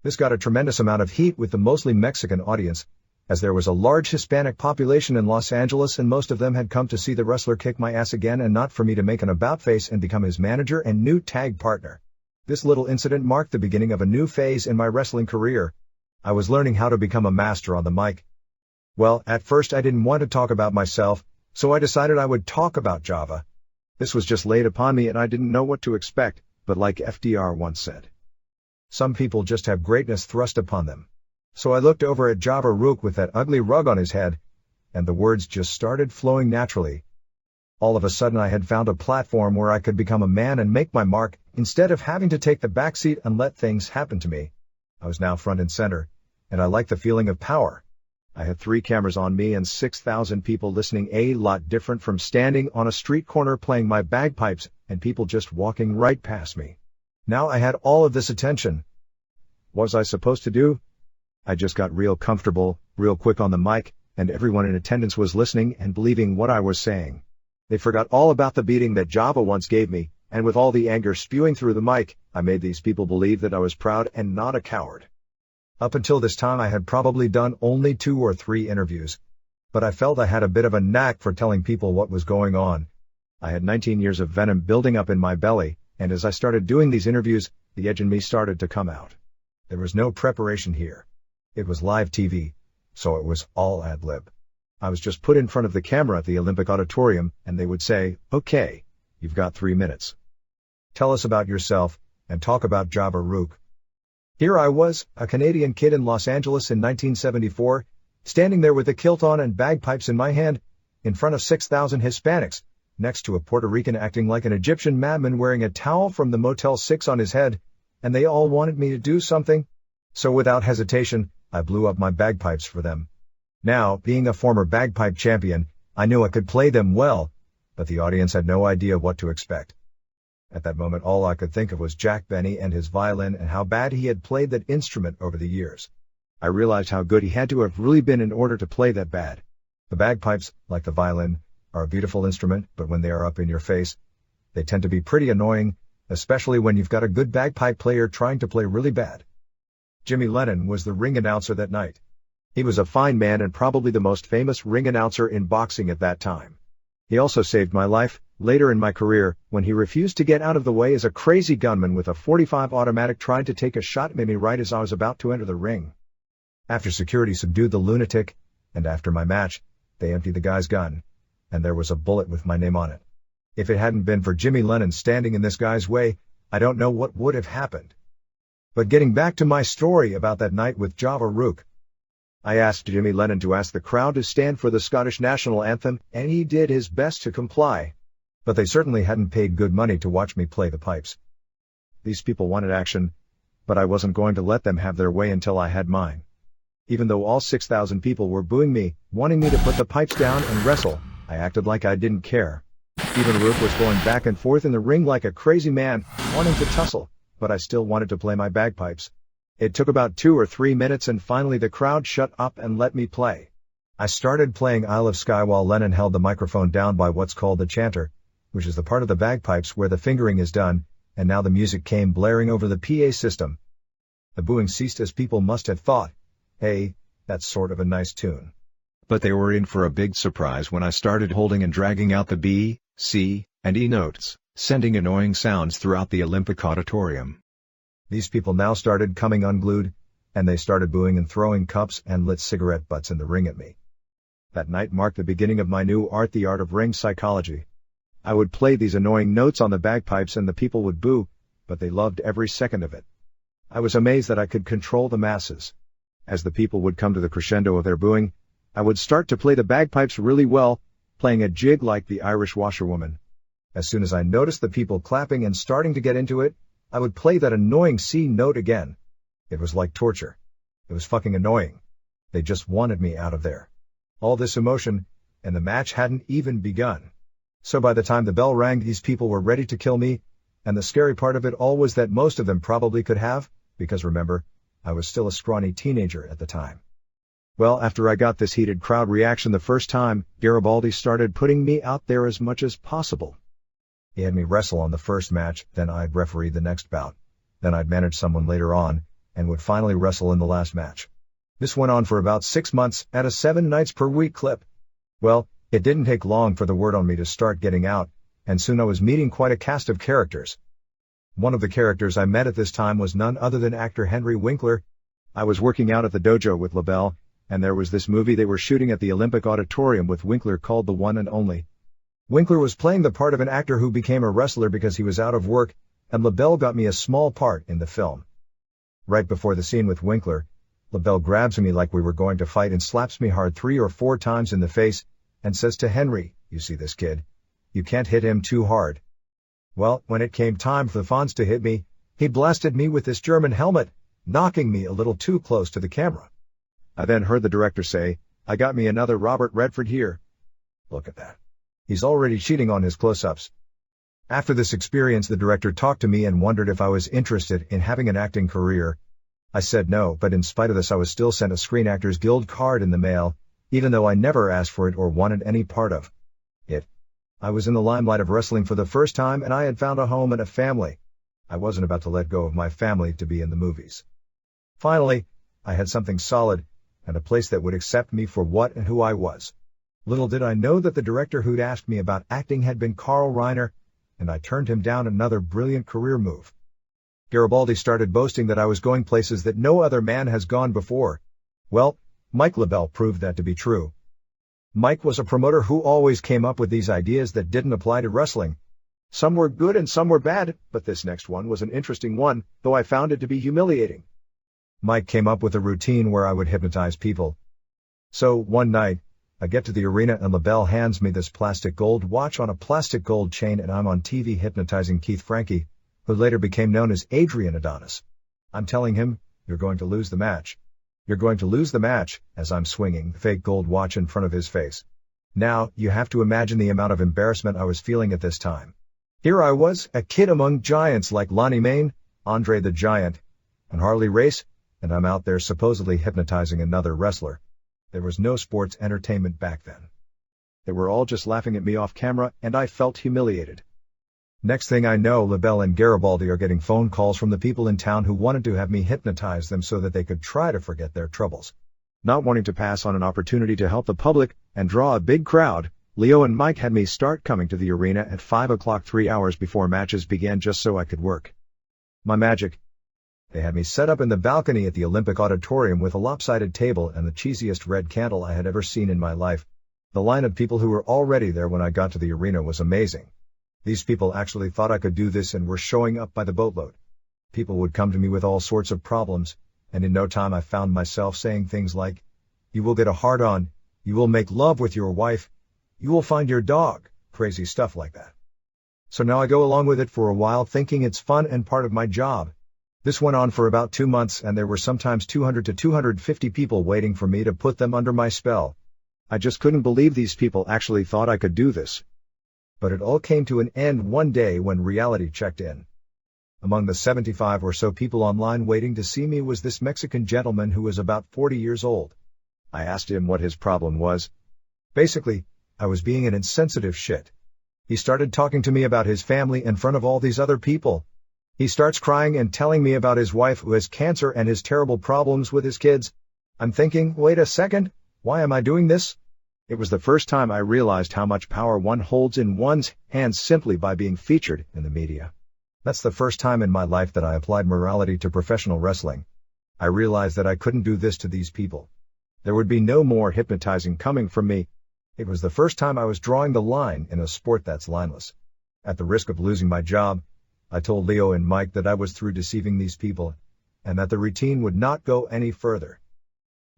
This got a tremendous amount of heat with the mostly Mexican audience, as there was a large Hispanic population in Los Angeles and most of them had come to see the wrestler kick my ass again and not for me to make an about-face and become his manager and new tag partner. This little incident marked the beginning of a new phase in my wrestling career. I was learning how to become a master on the mic. Well, at first I didn't want to talk about myself, so I decided I would talk about Java. This was just laid upon me and I didn't know what to expect, but like FDR once said, some people just have greatness thrust upon them. So I looked over at Java Rook with that ugly rug on his head, and the words just started flowing naturally. All of a sudden I had found a platform where I could become a man and make my mark, instead of having to take the back seat and let things happen to me. I was now front and center, and I liked the feeling of power. I had 3 cameras on me and 6,000 people listening, a lot different from standing on a street corner playing my bagpipes and people just walking right past me. Now I had all of this attention. What was I supposed to do? I just got real comfortable, real quick on the mic, and everyone in attendance was listening and believing what I was saying. They forgot all about the beating that Java once gave me, and with all the anger spewing through the mic, I made these people believe that I was proud and not a coward. Up until this time I had probably done only 2 or 3 interviews, but I felt I had a bit of a knack for telling people what was going on. I had 19 years of venom building up in my belly, and as I started doing these interviews, the edge in me started to come out. There was no preparation here. It was live TV, so it was all ad-lib. I was just put in front of the camera at the Olympic Auditorium, and they would say, "Okay, you've got 3 minutes. Tell us about yourself, and talk about Java Rook." Here I was, a Canadian kid in Los Angeles in 1974, standing there with a kilt on and bagpipes in my hand, in front of 6,000 Hispanics, next to a Puerto Rican acting like an Egyptian madman wearing a towel from the Motel 6 on his head, and they all wanted me to do something. So without hesitation, I blew up my bagpipes for them. Now, being a former bagpipe champion, I knew I could play them well, but the audience had no idea what to expect. At that moment all I could think of was Jack Benny and his violin and how bad he had played that instrument over the years. I realized how good he had to have really been in order to play that bad. The bagpipes, like the violin, are a beautiful instrument, but when they are up in your face, they tend to be pretty annoying, especially when you've got a good bagpipe player trying to play really bad. Jimmy Lennon was the ring announcer that night. He was a fine man and probably the most famous ring announcer in boxing at that time. He also saved my life, later in my career, when he refused to get out of the way as a crazy gunman with a .45 automatic tried to take a shot at me right as I was about to enter the ring. After security subdued the lunatic, and after my match, they emptied the guy's gun, and there was a bullet with my name on it. If it hadn't been for Jimmy Lennon standing in this guy's way, I don't know what would have happened. But getting back to my story about that night with Java Rook, I asked Jimmy Lennon to ask the crowd to stand for the Scottish national anthem, and he did his best to comply. But they certainly hadn't paid good money to watch me play the pipes. These people wanted action, but I wasn't going to let them have their way until I had mine. Even though all 6,000 people were booing me, wanting me to put the pipes down and wrestle, I acted like I didn't care. Even Rook was going back and forth in the ring like a crazy man, wanting to tussle, but I still wanted to play my bagpipes. It took about 2 or 3 minutes and finally the crowd shut up and let me play. I started playing Isle of Skye while Lennon held the microphone down by what's called the chanter, which is the part of the bagpipes where the fingering is done, and now the music came blaring over the PA system. The booing ceased as people must have thought, hey, that's sort of a nice tune. But they were in for a big surprise when I started holding and dragging out the B, C, and E notes, sending annoying sounds throughout the Olympic auditorium. These people now started coming unglued, and they started booing and throwing cups and lit cigarette butts in the ring at me. That night marked the beginning of my new art, the art of ring psychology. I would play these annoying notes on the bagpipes and the people would boo, but they loved every second of it. I was amazed that I could control the masses. As the people would come to the crescendo of their booing, I would start to play the bagpipes really well, playing a jig like the Irish washerwoman. As soon as I noticed the people clapping and starting to get into it, I would play that annoying C note again. It was like torture. It was fucking annoying. They just wanted me out of there. All this emotion, and the match hadn't even begun. So by the time the bell rang, these people were ready to kill me, and the scary part of it all was that most of them probably could have, because remember, I was still a scrawny teenager at the time. Well, after I got this heated crowd reaction the first time, Garibaldi started putting me out there as much as possible. He had me wrestle on the first match, then I'd referee the next bout, then I'd manage someone later on, and would finally wrestle in the last match. This went on for about 6 months, at a 7 nights per week clip. Well, it didn't take long for the word on me to start getting out, and soon I was meeting quite a cast of characters. One of the characters I met at this time was none other than actor Henry Winkler. I was working out at the dojo with LaBelle, and there was this movie they were shooting at the Olympic Auditorium with Winkler called The One and Only. Winkler was playing the part of an actor who became a wrestler because he was out of work, and LaBelle got me a small part in the film. Right before the scene with Winkler, LaBelle grabs me like we were going to fight and slaps me hard 3 or 4 times in the face, and says to Henry, "You see this kid? You can't hit him too hard." Well, when it came time for the Fonz to hit me, he blasted me with this German helmet, knocking me a little too close to the camera. I then heard the director say, "I got me another Robert Redford here." Look at that. He's already cheating on his close-ups. After this experience, the director talked to me and wondered if I was interested in having an acting career. I said no, but in spite of this I was still sent a Screen Actors Guild card in the mail, even though I never asked for it or wanted any part of it. I was in the limelight of wrestling for the first time, and I had found a home and a family. I wasn't about to let go of my family to be in the movies. Finally, I had something solid, and a place that would accept me for what and who I was. Little did I know that the director who'd asked me about acting had been Carl Reiner, and I turned him down. Another brilliant career move. Garibaldi started boasting that I was going places that no other man has gone before. Well, Mike LaBelle proved that to be true. Mike was a promoter who always came up with these ideas that didn't apply to wrestling. Some were good and some were bad, but this next one was an interesting one, though I found it to be humiliating. Mike came up with a routine where I would hypnotize people. So, one night, I get to the arena and LaBelle hands me this plastic gold watch on a plastic gold chain, and I'm on TV hypnotizing Keith Frankie, who later became known as Adrian Adonis. I'm telling him, "You're going to lose the match. You're going to lose the match," as I'm swinging the fake gold watch in front of his face. Now, you have to imagine the amount of embarrassment I was feeling at this time. Here I was, a kid among giants like Lonnie Main, Andre the Giant, and Harley Race, and I'm out there supposedly hypnotizing another wrestler. There was no sports entertainment back then. They were all just laughing at me off camera, and I felt humiliated. Next thing I know, LaBelle and Garibaldi are getting phone calls from the people in town who wanted to have me hypnotize them so that they could try to forget their troubles. Not wanting to pass on an opportunity to help the public and draw a big crowd, Leo and Mike had me start coming to the arena at 5 o'clock 3 hours before matches began just so I could work. My magic. They had me set up in the balcony at the Olympic Auditorium with a lopsided table and the cheesiest red candle I had ever seen in my life. The line of people who were already there when I got to the arena was amazing. These people actually thought I could do this and were showing up by the boatload. People would come to me with all sorts of problems, and in no time I found myself saying things like, "You will get a hard-on, you will make love with your wife, you will find your dog," crazy stuff like that. So now I go along with it for a while thinking it's fun and part of my job. This went on for about 2 months, and there were sometimes 200 to 250 people waiting for me to put them under my spell. I just couldn't believe these people actually thought I could do this. But it all came to an end one day when reality checked in. Among the 75 or so people online waiting to see me was this Mexican gentleman who was about 40 years old. I asked him what his problem was. Basically, I was being an insensitive shit. He started talking to me about his family in front of all these other people. He starts crying and telling me about his wife who has cancer and his terrible problems with his kids. I'm thinking, wait a second, why am I doing this? It was the first time I realized how much power one holds in one's hands simply by being featured in the media. That's the first time in my life that I applied morality to professional wrestling. I realized that I couldn't do this to these people. There would be no more hypnotizing coming from me. It was the first time I was drawing the line in a sport that's lineless. At the risk of losing my job, I told Leo and Mike that I was through deceiving these people, and that the routine would not go any further.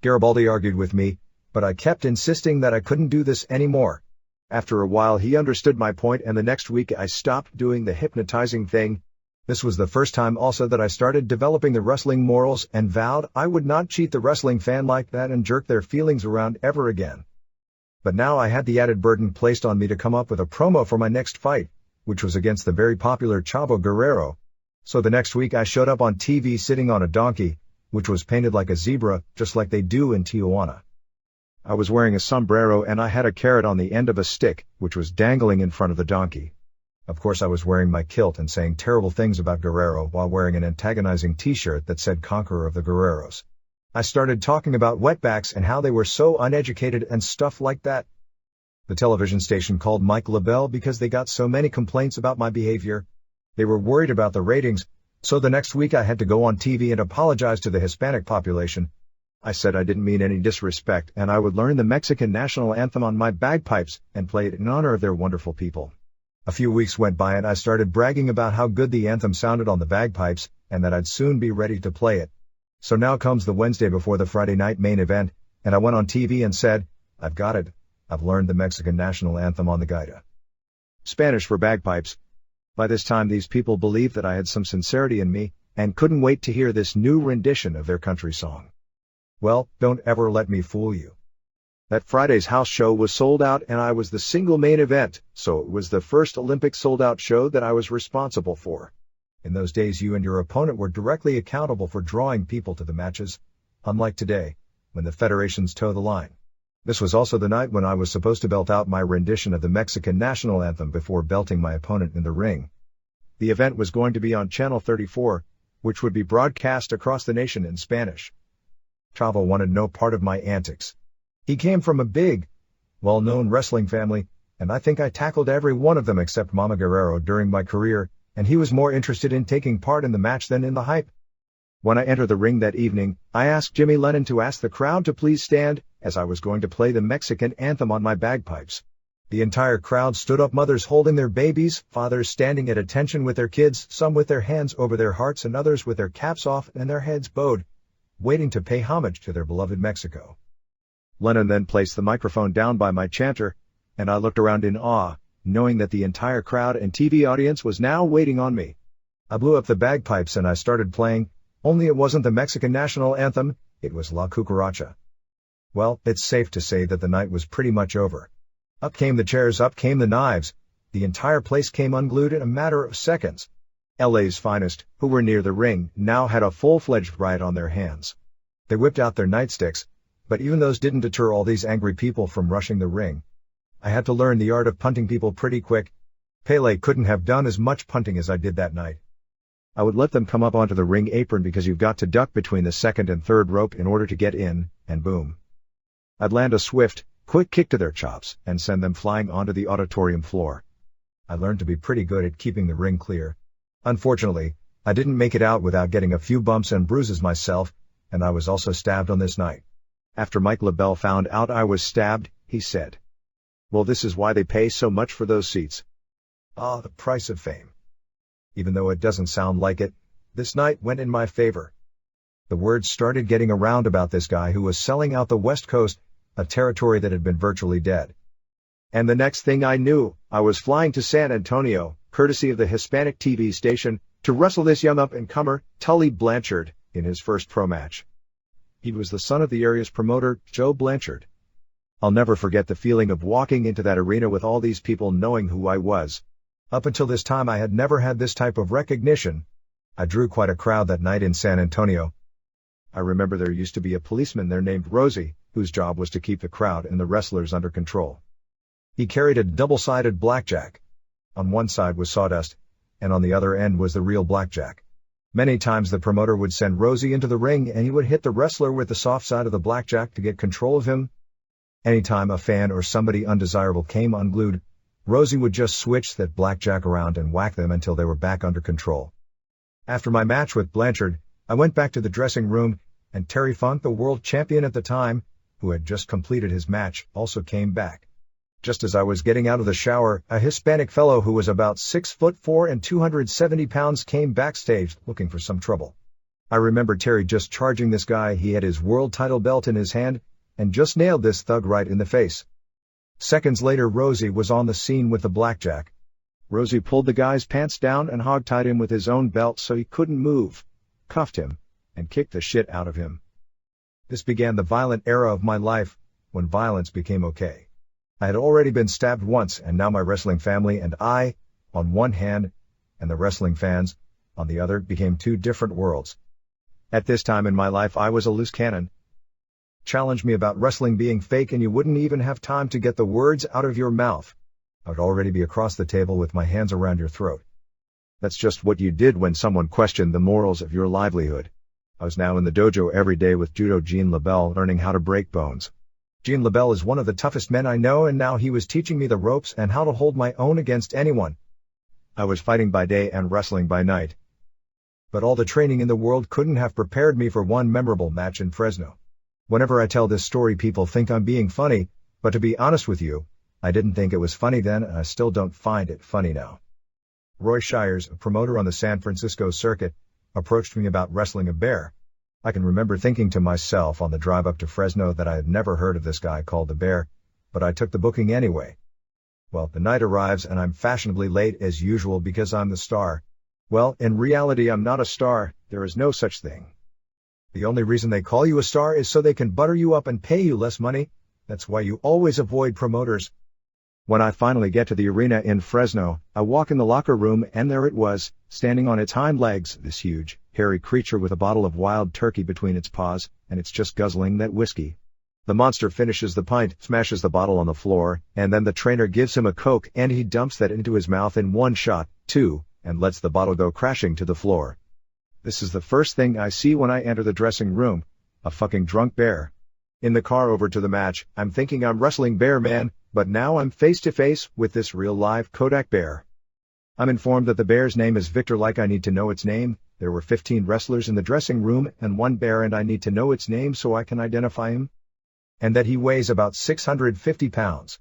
Garibaldi argued with me, but I kept insisting that I couldn't do this anymore. After a while he understood my point, and the next week I stopped doing the hypnotizing thing. This was the first time also that I started developing the wrestling morals and vowed I would not cheat the wrestling fan like that and jerk their feelings around ever again. But now I had the added burden placed on me to come up with a promo for my next fight, which was against the very popular Chavo Guerrero. So the next week I showed up on TV sitting on a donkey, which was painted like a zebra, just like they do in Tijuana. I was wearing a sombrero and I had a carrot on the end of a stick, which was dangling in front of the donkey. Of course I was wearing my kilt and saying terrible things about Guerrero while wearing an antagonizing t-shirt that said Conqueror of the Guerreros. I started talking about wetbacks and how they were so uneducated and stuff like that. The television station called Mike LaBelle because they got so many complaints about my behavior. They were worried about the ratings, so the next week I had to go on TV and apologize to the Hispanic population. I said I didn't mean any disrespect and I would learn the Mexican national anthem on my bagpipes and play it in honor of their wonderful people. A few weeks went by and I started bragging about how good the anthem sounded on the bagpipes and that I'd soon be ready to play it. So now comes the Wednesday before the Friday night main event, and I went on TV and said, I've got it. I've learned the Mexican national anthem on the gaita. Spanish for bagpipes. By this time these people believed that I had some sincerity in me and couldn't wait to hear this new rendition of their country song. Well, don't ever let me fool you. That Friday's house show was sold out and I was the single main event, so it was the first Olympic sold-out show that I was responsible for. In those days you and your opponent were directly accountable for drawing people to the matches, unlike today, when the federations toe the line. This was also the night when I was supposed to belt out my rendition of the Mexican national anthem before belting my opponent in the ring. The event was going to be on Channel 34, which would be broadcast across the nation in Spanish. Chavo wanted no part of my antics. He came from a big, well-known wrestling family, and I think I tackled every one of them except Mama Guerrero during my career, and he was more interested in taking part in the match than in the hype. When I entered the ring that evening, I asked Jimmy Lennon to ask the crowd to please stand, as I was going to play the Mexican anthem on my bagpipes. The entire crowd stood up, mothers holding their babies, fathers standing at attention with their kids, some with their hands over their hearts and others with their caps off and their heads bowed, waiting to pay homage to their beloved Mexico. Lennon then placed the microphone down by my chanter, and I looked around in awe, knowing that the entire crowd and TV audience was now waiting on me. I blew up the bagpipes and I started playing, only it wasn't the Mexican national anthem, it was La Cucaracha. Well, it's safe to say that the night was pretty much over. Up came the chairs, up came the knives, the entire place came unglued in a matter of seconds. LA's finest, who were near the ring, now had a full-fledged riot on their hands. They whipped out their nightsticks, but even those didn't deter all these angry people from rushing the ring. I had to learn the art of punting people pretty quick. Pele couldn't have done as much punting as I did that night. I would let them come up onto the ring apron because you've got to duck between the second and third rope in order to get in, and boom. I'd land a swift, quick kick to their chops and send them flying onto the auditorium floor. I learned to be pretty good at keeping the ring clear. Unfortunately, I didn't make it out without getting a few bumps and bruises myself, and I was also stabbed on this night. After Mike LaBelle found out I was stabbed, he said, "Well, this is why they pay so much for those seats." Ah, the price of fame. Even though it doesn't sound like it, this night went in my favor. The words started getting around about this guy who was selling out the West Coast, a territory that had been virtually dead. And the next thing I knew, I was flying to San Antonio, courtesy of the Hispanic TV station, to wrestle this young up-and-comer, Tully Blanchard, in his first pro match. He was the son of the area's promoter, Joe Blanchard. I'll never forget the feeling of walking into that arena with all these people knowing who I was. Up until this time I had never had this type of recognition. I drew quite a crowd that night in San Antonio. I remember there used to be a policeman there named Rosie, whose job was to keep the crowd and the wrestlers under control. He carried a double-sided blackjack, On one side was sawdust, and on the other end was the real blackjack. Many times the promoter would send Rosie into the ring and he would hit the wrestler with the soft side of the blackjack to get control of him. Anytime a fan or somebody undesirable came unglued, Rosie would just switch that blackjack around and whack them until they were back under control. After my match with Blanchard, I went back to the dressing room, and Terry Funk, the world champion at the time, who had just completed his match, also came back. Just as I was getting out of the shower, a Hispanic fellow who was about 6'4" and 270 pounds came backstage looking for some trouble. I remember Terry just charging this guy. He had his world title belt in his hand, and just nailed this thug right in the face. Seconds later, Rosie was on the scene with the blackjack. Rosie pulled the guy's pants down and hogtied him with his own belt so he couldn't move, cuffed him, and kicked the shit out of him. This began the violent era of my life, when violence became okay. I had already been stabbed once, and now my wrestling family and I, on one hand, and the wrestling fans, on the other, became two different worlds. At this time in my life I was a loose cannon. Challenge me about wrestling being fake and you wouldn't even have time to get the words out of your mouth. I would already be across the table with my hands around your throat. That's just what you did when someone questioned the morals of your livelihood. I was now in the dojo every day with Judo Gene LaBelle learning how to break bones. Gene LaBelle is one of the toughest men I know, and now he was teaching me the ropes and how to hold my own against anyone. I was fighting by day and wrestling by night. But all the training in the world couldn't have prepared me for one memorable match in Fresno. Whenever I tell this story, people think I'm being funny, but to be honest with you, I didn't think it was funny then, and I still don't find it funny now. Roy Shires, a promoter on the San Francisco circuit, approached me about wrestling a bear. I can remember thinking to myself on the drive up to Fresno that I had never heard of this guy called the Bear, but I took the booking anyway. Well, the night arrives and I'm fashionably late as usual because I'm the star. Well, in reality I'm not a star, there is no such thing. The only reason they call you a star is so they can butter you up and pay you less money. That's why you always avoid promoters. When I finally get to the arena in Fresno, I walk in the locker room and there it was, standing on its hind legs, this huge, hairy creature with a bottle of wild turkey between its paws, and it's just guzzling that whiskey. The monster finishes the pint, smashes the bottle on the floor, and then the trainer gives him a Coke and he dumps that into his mouth in one shot, too, and lets the bottle go crashing to the floor. This is the first thing I see when I enter the dressing room, a fucking drunk bear. In the car over to the match, I'm thinking I'm wrestling Bear Man, but now I'm face to face with this real live Kodak bear. I'm informed that the bear's name is Victor, like I need to know its name. There were 15 wrestlers in the dressing room and one bear, and I need to know its name so I can identify him. And that he weighs about 650 pounds.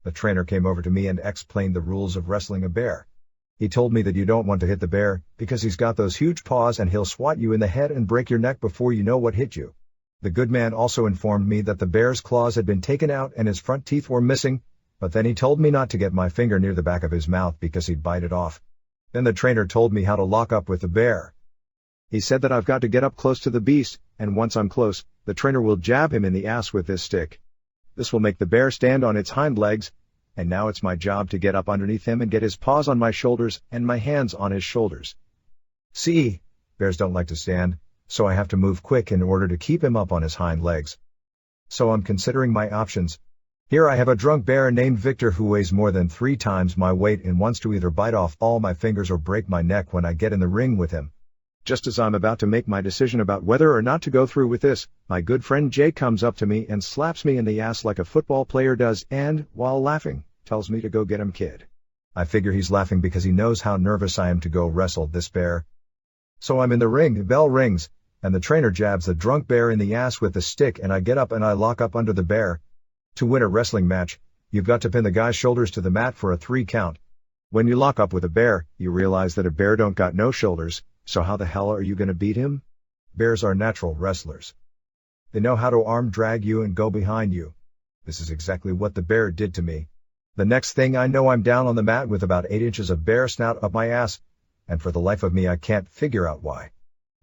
The trainer came over to me and explained the rules of wrestling a bear. He told me that you don't want to hit the bear, because he's got those huge paws and he'll swat you in the head and break your neck before you know what hit you. The good man also informed me that the bear's claws had been taken out and his front teeth were missing, but then he told me not to get my finger near the back of his mouth because he'd bite it off. Then the trainer told me how to lock up with the bear. He said that I've got to get up close to the beast, and once I'm close, the trainer will jab him in the ass with this stick. This will make the bear stand on its hind legs, and now it's my job to get up underneath him and get his paws on my shoulders and my hands on his shoulders. See, bears don't like to stand, so I have to move quick in order to keep him up on his hind legs. So I'm considering my options. Here I have a drunk bear named Victor who weighs more than 3 times my weight and wants to either bite off all my fingers or break my neck when I get in the ring with him. Just as I'm about to make my decision about whether or not to go through with this, my good friend Jay comes up to me and slaps me in the ass like a football player does and, while laughing, tells me to go get him, kid. I figure he's laughing because he knows how nervous I am to go wrestle this bear. So I'm in the ring, the bell rings, and the trainer jabs the drunk bear in the ass with the stick, and I get up and I lock up under the bear. To win a wrestling match, you've got to pin the guy's shoulders to the mat for a 3 count. When you lock up with a bear, you realize that a bear don't got no shoulders, so how the hell are you gonna beat him? Bears are natural wrestlers. They know how to arm drag you and go behind you. This is exactly what the bear did to me. The next thing I know, I'm down on the mat with about 8 inches of bear snout up my ass, and for the life of me I can't figure out why.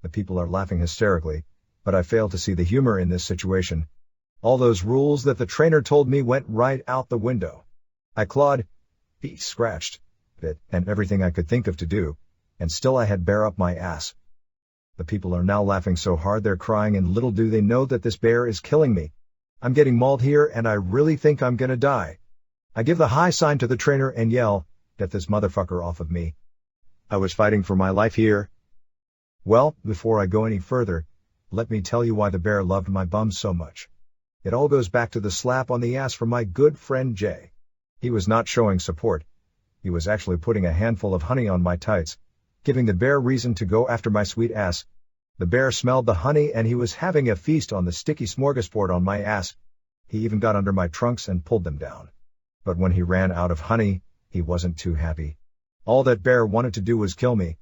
The people are laughing hysterically, but I fail to see the humor in this situation. All those rules that the trainer told me went right out the window. I clawed, beat, scratched, bit, and everything I could think of to do, and still I had bear up my ass. The people are now laughing so hard they're crying, and little do they know that this bear is killing me. I'm getting mauled here and I really think I'm gonna die. I give the high sign to the trainer and yell, Get this motherfucker off of me. I was fighting for my life here. Well, before I go any further, let me tell you why the bear loved my bum so much. It all goes back to the slap on the ass from my good friend Jay. He was not showing support. He was actually putting a handful of honey on my tights, giving the bear reason to go after my sweet ass. The bear smelled the honey and he was having a feast on the sticky smorgasbord on my ass. He even got under my trunks and pulled them down. But when he ran out of honey, he wasn't too happy. All that bear wanted to do was kill me.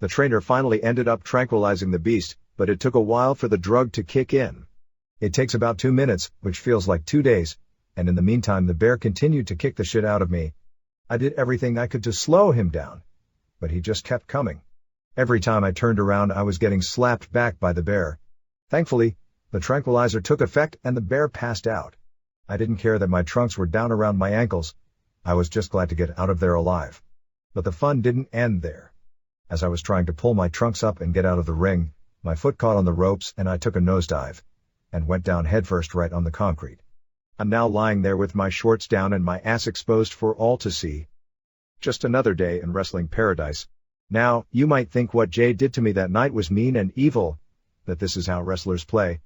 The trainer finally ended up tranquilizing the beast, but it took a while for the drug to kick in. It takes about 2 minutes, which feels like 2 days, and in the meantime the bear continued to kick the shit out of me. I did everything I could to slow him down, but he just kept coming. Every time I turned around I was getting slapped back by the bear. Thankfully, the tranquilizer took effect and the bear passed out. I didn't care that my trunks were down around my ankles. I was just glad to get out of there alive. But the fun didn't end there. As I was trying to pull my trunks up and get out of the ring, my foot caught on the ropes and I took a nosedive and went down headfirst right on the concrete. I'm now lying there with my shorts down and my ass exposed for all to see. Just another day in wrestling paradise. Now, you might think what Jay did to me that night was mean and evil, that this is how wrestlers play.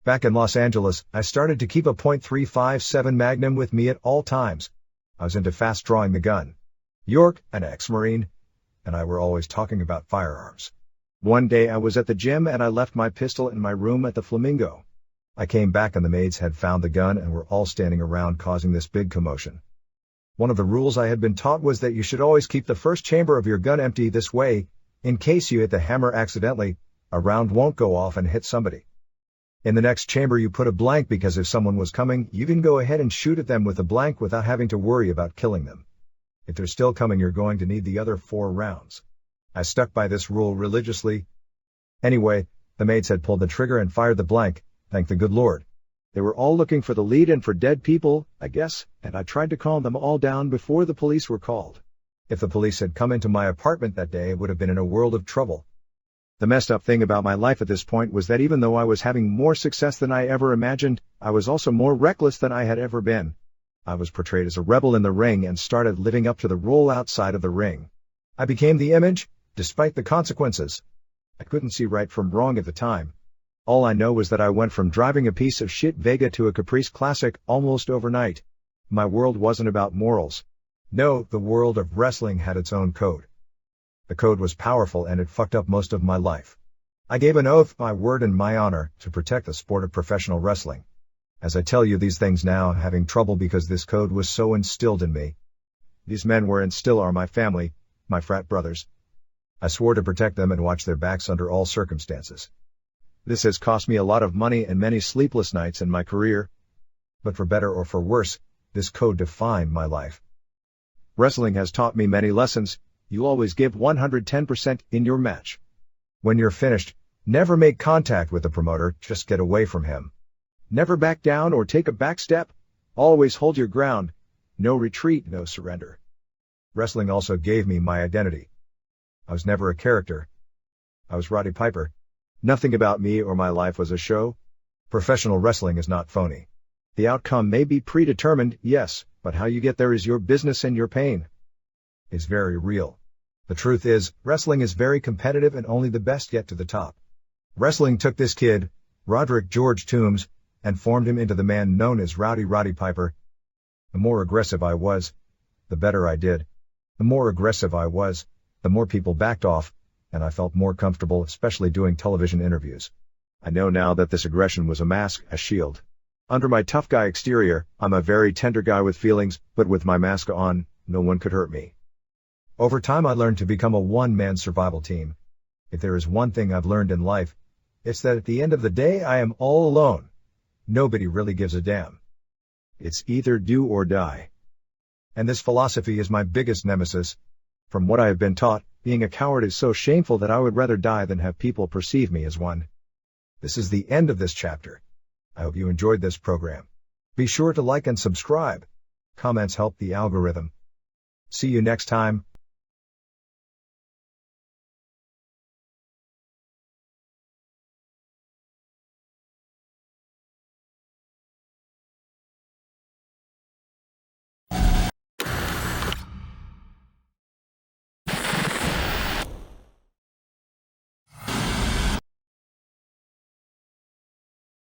Back in Los Angeles, I started to keep a .357 Magnum with me at all times. I was into fast drawing the gun. York, an ex-Marine, and I were always talking about firearms. One day I was at the gym and I left my pistol in my room at the Flamingo. I came back and the maids had found the gun and were all standing around causing this big commotion. One of the rules I had been taught was that you should always keep the first chamber of your gun empty. This way, in case you hit the hammer accidentally, a round won't go off and hit somebody. In the next chamber you put a blank because if someone was coming, you can go ahead and shoot at them with a blank without having to worry about killing them. If they're still coming, you're going to need the other 4 rounds. I stuck by this rule religiously. Anyway, the maids had pulled the trigger and fired the blank, thank the good Lord. They were all looking for the lead and for dead people, I guess, and I tried to calm them all down before the police were called. If the police had come into my apartment that day, I would have been in a world of trouble. The messed up thing about my life at this point was that even though I was having more success than I ever imagined, I was also more reckless than I had ever been. I was portrayed as a rebel in the ring and started living up to the role outside of the ring. I became the image, despite the consequences. I couldn't see right from wrong at the time. All I know was that I went from driving a piece of shit Vega to a Caprice Classic almost overnight. My world wasn't about morals. No, the world of wrestling had its own code. The code was powerful and it fucked up most of my life. I gave an oath, my word and my honor, to protect the sport of professional wrestling. As I tell you these things now, I'm having trouble because this code was so instilled in me. These men were and still are my family, my frat brothers. I swore to protect them and watch their backs under all circumstances. This has cost me a lot of money and many sleepless nights in my career. But for better or for worse, this code defined my life. Wrestling has taught me many lessons. You always give 110% in your match. When you're finished, never make contact with the promoter, just get away from him. Never back down or take a back step. Always hold your ground. No retreat, no surrender. Wrestling also gave me my identity. I was never a character. I was Roddy Piper. Nothing about me or my life was a show. Professional wrestling is not phony. The outcome may be predetermined, yes, but how you get there is your business and your pain is very real. The truth is, wrestling is very competitive and only the best get to the top. Wrestling took this kid, Roderick George Toombs, and formed him into the man known as Roddy Piper. The more aggressive I was, the better I did. The more aggressive I was, the more people backed off, and I felt more comfortable, especially doing television interviews. I know now that this aggression was a mask, a shield. Under my tough guy exterior, I'm a very tender guy with feelings, but with my mask on, no one could hurt me. Over time I learned to become a one-man survival team. If there is one thing I've learned in life, it's that at the end of the day I am all alone. Nobody really gives a damn. It's either do or die. And this philosophy is my biggest nemesis. From what I have been taught, being a coward is so shameful that I would rather die than have people perceive me as one. This is the end of this chapter. I hope you enjoyed this program. Be sure to like and subscribe. Comments help the algorithm. See you next time.